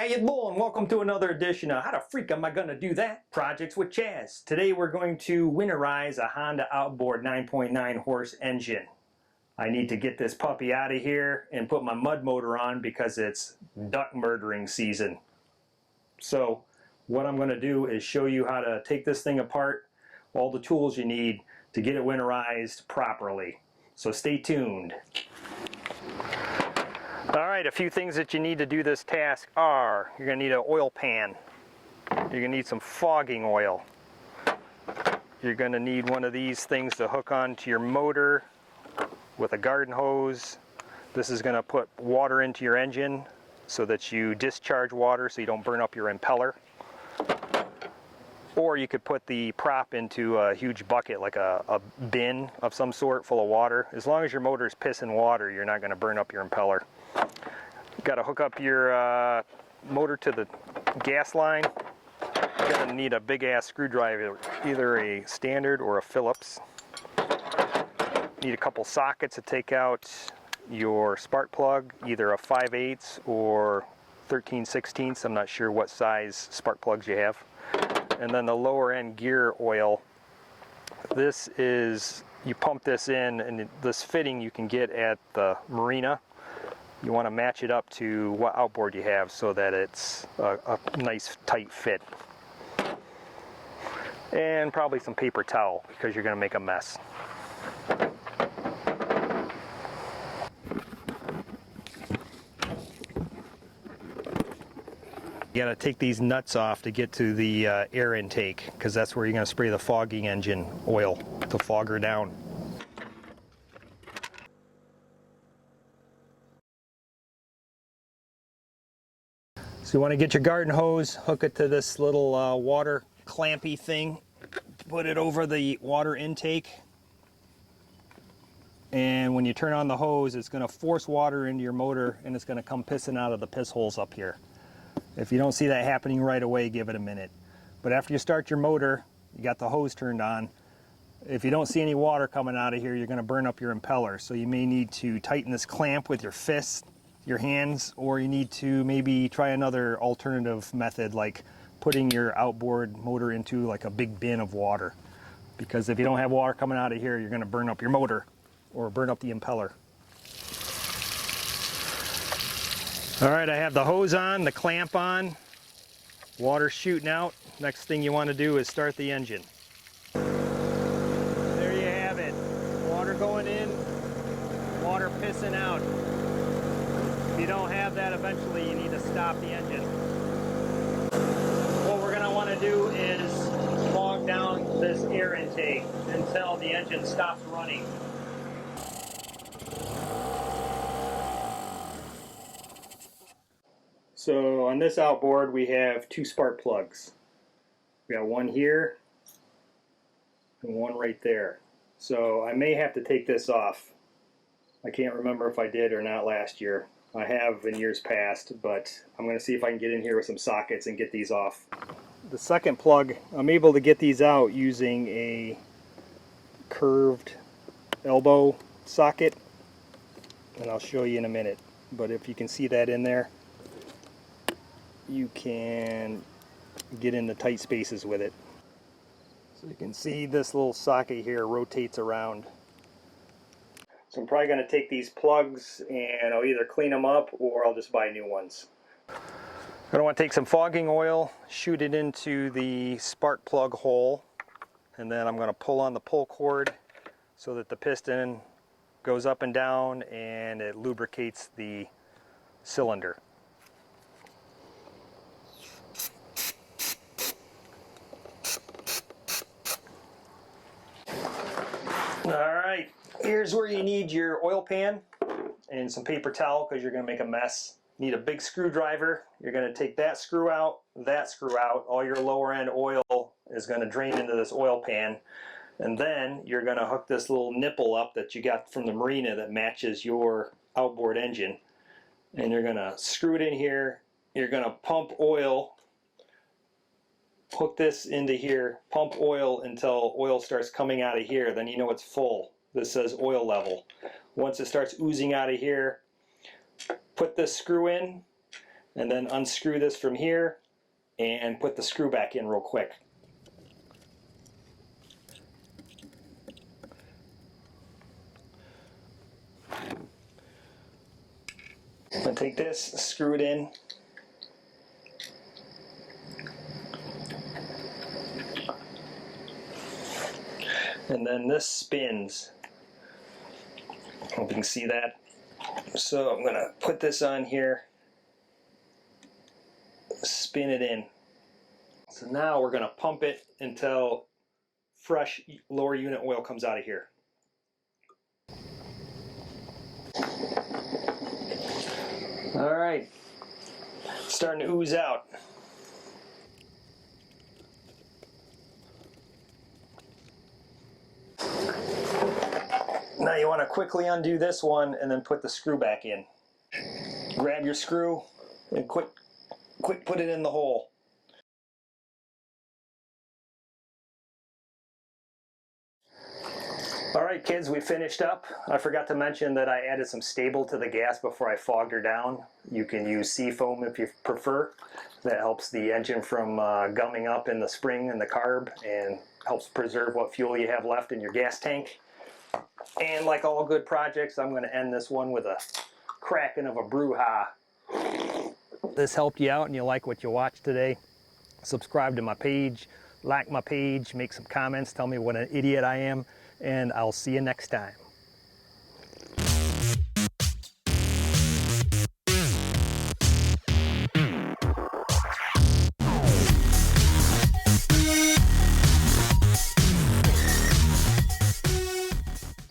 how you doing? Welcome to another edition of How the Freak Am I Gonna Do That? Projects with Chaz. Today we're going to winterize a Honda Outboard 9.9 horse engine. I need to get this puppy out of here and put my mud motor on because it's duck murdering season. So what I'm gonna do is show you how to take this thing apart, all the tools you need to get it winterized properly. So stay tuned. Alright, a few things that you need to do this task are, you're going to need an oil pan, you're going to need some fogging oil, you're going to need one of these things to hook onto your motor with a garden hose. This is going to put water into your engine so that you discharge water so you don't burn up your impeller. Or you could put the prop into a huge bucket, like a bin of some sort full of water. As long as your motor is pissing water, you're not going to burn up your impeller. Got to hook up your motor to the gas line. You're going to need a big ass screwdriver, either a standard or a Phillips. Need a couple sockets to take out your spark plug, either a 5/8 or 13/16. I'm not sure what size spark plugs you have. And then the lower end gear oil. This is, you pump this in, and this fitting you can get at the marina. You want to match it up to what outboard you have so that it's a nice tight fit. And probably some paper towel because you're going to make a mess. You got to take these nuts off to get to the air intake, because that's where you're going to spray the fogging engine oil to fog her down. So you want to get your garden hose, hook it to this little water clampy thing, put it over the water intake, and when you turn on the hose, it's going to force water into your motor and it's going to come pissing out of the piss holes up here. If you don't see that happening right away, give it a minute. But after you start your motor, you got the hose turned on. If you don't see any water coming out of here, you're going to burn up your impeller. So you may need to tighten this clamp with your fists, your hands, or you need to maybe try another alternative method, like putting your outboard motor into like a big bin of water. Because if you don't have water coming out of here, you're going to burn up your motor or burn up the impeller. Alright, I have the hose on, the clamp on, water shooting out. Next thing you want to do is start the engine. There you have it. Water going in, water pissing out. If you don't have that, eventually you need to stop the engine. What we're going to want to do is fog down this air intake until the engine stops running. So on this outboard we have two spark plugs. We got one here and one right there. So I may have to take this off. I can't remember if I did or not last year. I have in years past, but I'm going to see if I can get in here with some sockets and get these off. The second plug, I'm able to get these out using a curved elbow socket, and I'll show you in a minute. But if you can see that in there, you can get into tight spaces with it. So you can see this little socket here rotates around. So I'm probably going to take these plugs and I'll either clean them up or I'll just buy new ones. I'm going to want to take some fogging oil, shoot it into the spark plug hole, and then I'm going to pull on the pull cord so that the piston goes up and down and it lubricates the cylinder. Alright, here's where you need your oil pan and some paper towel because you're going to make a mess. You need a big screwdriver. You're going to take that screw out, all your lower end oil is going to drain into this oil pan, and then you're going to hook this little nipple up that you got from the marina that matches your outboard engine, and you're going to screw it in here. You're going to pump oil, hook this into here, pump oil until oil starts coming out of here, then you know it's full. This says oil level. Once it starts oozing out of here, put this screw in, and then unscrew this from here and put the screw back in real quick. I'm going to take this, screw it in. And then this spins. Hope you can see that. So I'm going to put this on here, spin it in. So now we're going to pump it until fresh lower unit oil comes out of here. All right, it's starting to ooze out. Now you want to quickly undo this one and then put the screw back in. Grab your screw and quick put it in the hole. All right, kids, we finished up. I forgot to mention that I added some stable to the gas before I fogged her down. You can use seafoam if you prefer. That helps the engine from gumming up in the spring and the carb and helps preserve what fuel you have left in your gas tank. And like all good projects, I'm going to end this one with a cracking of a brouhaha. This helped you out and you like what you watched today, subscribe to my page, like my page, make some comments, tell me what an idiot I am, and I'll see you next time.